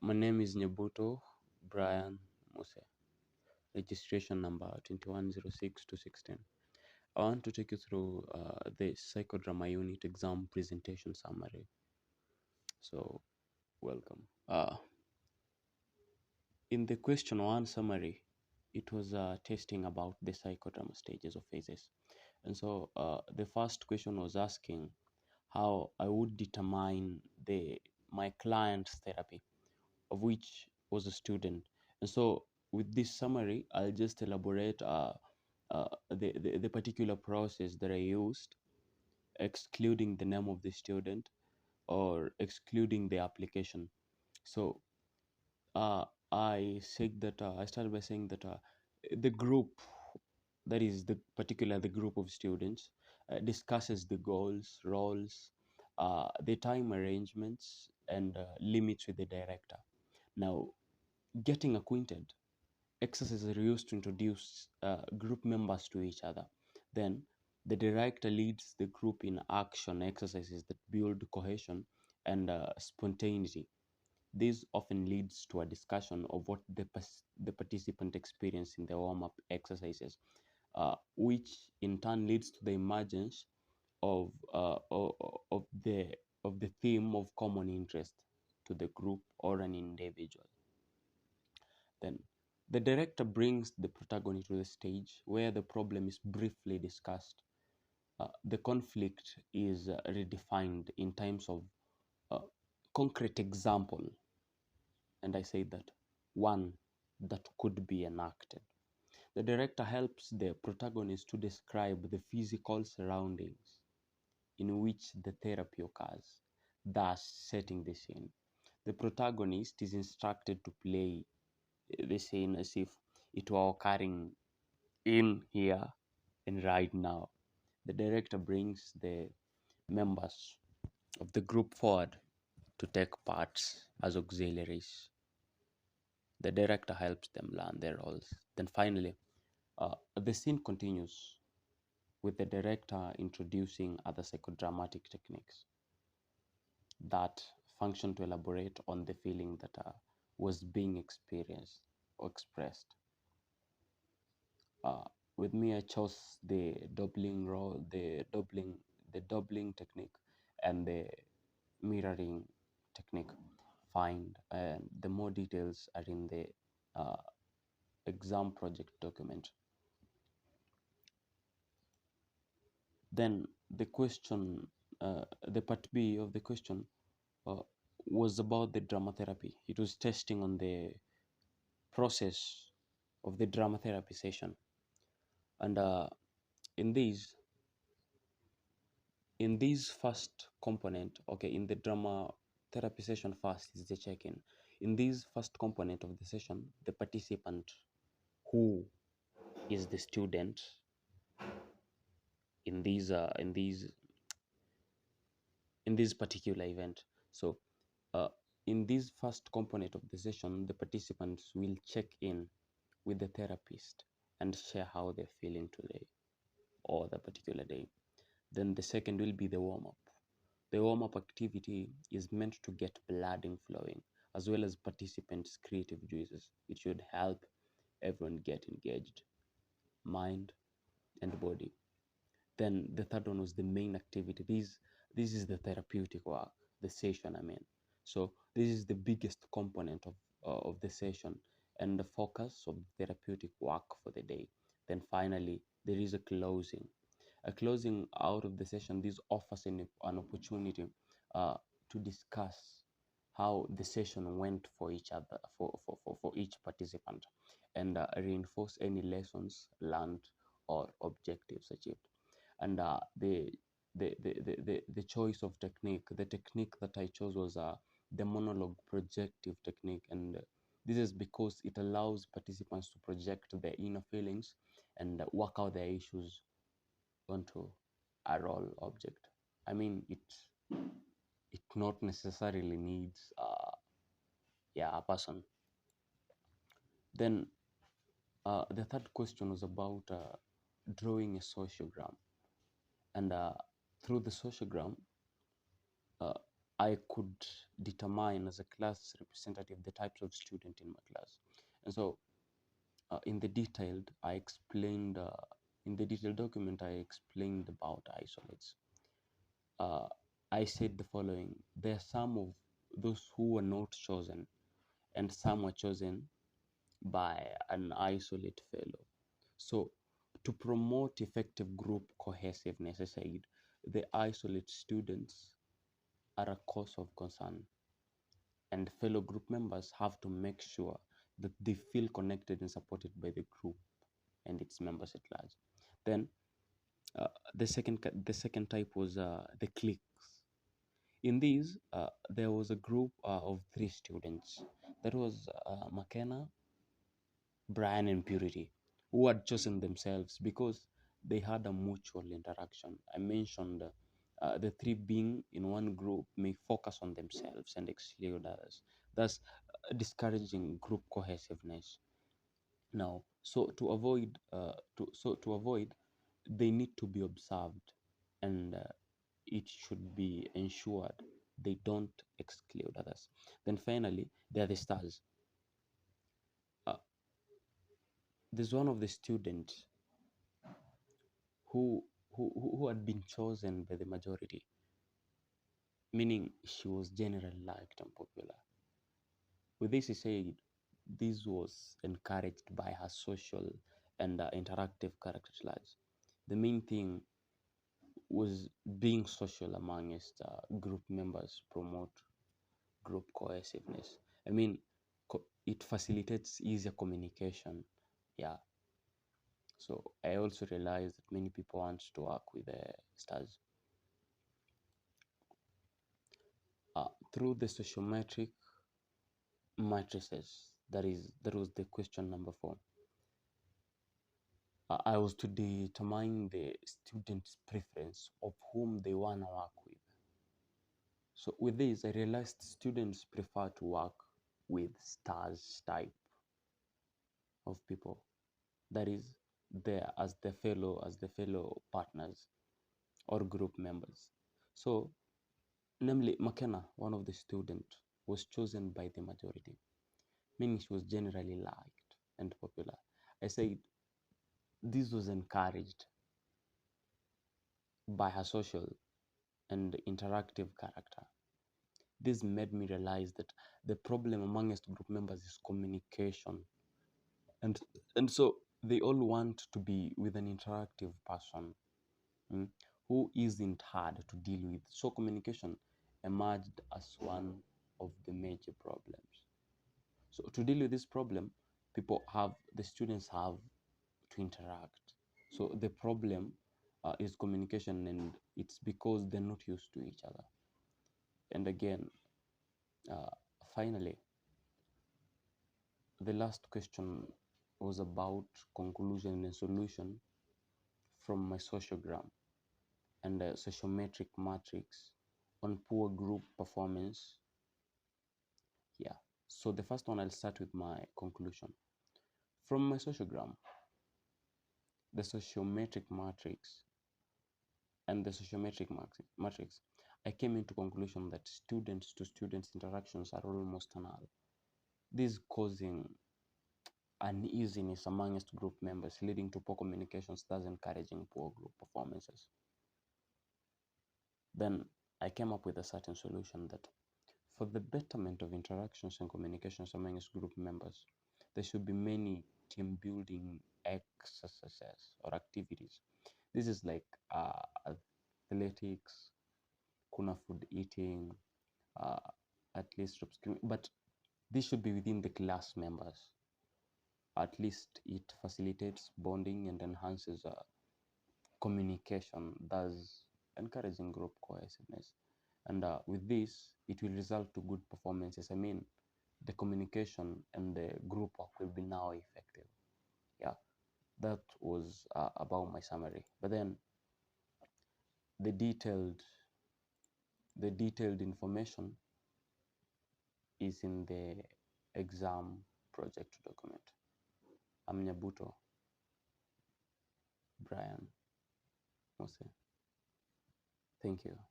My name is Nyebuto Brian Muse, registration number 2106-16. I want to take you through the Psychodrama unit exam presentation summary. So, welcome. In the question one summary, it was testing about the psychodrama stages or phases. And so the first question was asking how I would determine my client's therapy, of which was a student. And so with this summary, I'll just elaborate the particular process that I used, excluding the name of the student or excluding the application. So I said that I started by saying that the group, that is the group of students, discusses the goals, roles, the time arrangements, and limits with the director. Now, getting acquainted, exercises are used to introduce group members to each other. Then, the director leads the group in action exercises that build cohesion and spontaneity. This often leads to a discussion of what the participant experienced in the warm-up exercises, which in turn leads to the emergence of, of the theme of common interest to the group or an individual. Then the director brings the protagonist to the stage where the problem is briefly discussed. The conflict is redefined in terms of concrete example, and I say that one that could be enacted. The director helps the protagonist to describe the physical surroundings in which the therapy occurs, thus setting the scene. The protagonist is instructed to play the scene as if it were occurring in here and right now. The director brings the members of the group forward to take parts as auxiliaries. The director helps them learn their roles. Then finally, the scene continues with the director introducing other psychodramatic techniques that function to elaborate on the feeling that was being experienced or expressed. Uh, with me, I chose the doubling role, the doubling technique, and the mirroring technique. Find and the more details are in the exam project document. Then the part B of the question uh, was about the drama therapy. It was testing on the process of the drama therapy session, and in these first component, okay, in the drama therapy session, first is the check-in. In this first component of the session, the participant, who is the student in this particular event. So in this first component of the session, the participants will check in with the therapist and share how they're feeling today or the particular day. Then the second will be the warm-up. The warm-up activity is meant to get blood flowing, as well as participants' creative juices. It should help everyone get engaged, mind and body. Then the third one was the main activity. This is the therapeutic work, the session, I mean. So this is the biggest component of the session and the focus of therapeutic work for the day. Then finally, there is a closing. A closing out of the session. This offers an opportunity to discuss how the session went for each other, for each participant, and reinforce any lessons learned or objectives achieved. And the choice of technique, the technique that I chose was the monologue projective technique, and this is because it allows participants to project their inner feelings and work out their issues onto a role object. I mean, it not necessarily needs a person. Then the third question was about drawing a sociogram, and through the sociogram, I could determine as a class representative the types of student in my class. And so in the detailed document, I explained about isolates. uh, I said the following: there are some of those who were not chosen, and some were chosen by an isolate fellow. So, to promote effective group cohesiveness, I said the isolate students are a cause of concern, and fellow group members have to make sure that they feel connected and supported by the group and its members at large. Then the second type was the cliques. In these, there was a group of three students. That was McKenna, Brian, and Purity, who had chosen themselves because they had a mutual interaction. I mentioned the three being in one group may focus on themselves and exclude others, thus discouraging group cohesiveness. Now, to avoid, they need to be observed, and it should be ensured they don't exclude others. Then finally, they are the stars. Uh, there's one of the students who had been chosen by the majority, meaning she was generally liked and popular. With this, he said this was encouraged by her social and interactive character traits. The main thing was being social amongst group members, promote group cohesiveness. I mean, it facilitates easier communication. Yeah. So I also realized that many people want to work with the stars. Through the sociometric matrices, that was the question number 4. I was to determine the student's preference of whom they want to work with. So with this, I realized students prefer to work with stars type of people. That is, there as the fellow partners or group members. So, namely, McKenna, one of the students, was chosen by the majority, meaning she was generally liked and popular. I said this was encouraged by her social and interactive character. This made me realize that the problem amongst group members is communication, and so they all want to be with an interactive person, mm, who isn't hard to deal with. So communication emerged as one of the major problems. So to deal with this problem, the students have to interact. So the problem is communication, and it's because they're not used to each other. And again, uh, finally, the last question was about conclusion and solution from my sociogram and a sociometric matrix on poor group performance. Yeah. So the first one, I'll start with my conclusion. From my sociogram, the sociometric matrix and the sociometric matrix, I came into conclusion that students to students interactions are almost null. This causing uneasiness amongst group members, leading to poor communications, thus encouraging poor group performances. Then I came up with a certain solution that for the betterment of interactions and communications amongst group members, there should be many team building exercises or activities. This is like athletics, kuna food eating, uh, at least but this should be within the class members. At least it facilitates bonding and enhances communication, thus encouraging group cohesiveness. And with this, it will result to good performances. I mean, the communication and the group work will be now effective. Yeah, that was about my summary. But then the detailed information is in the exam project document. I'm Nyabuto Brian Mose. Thank you.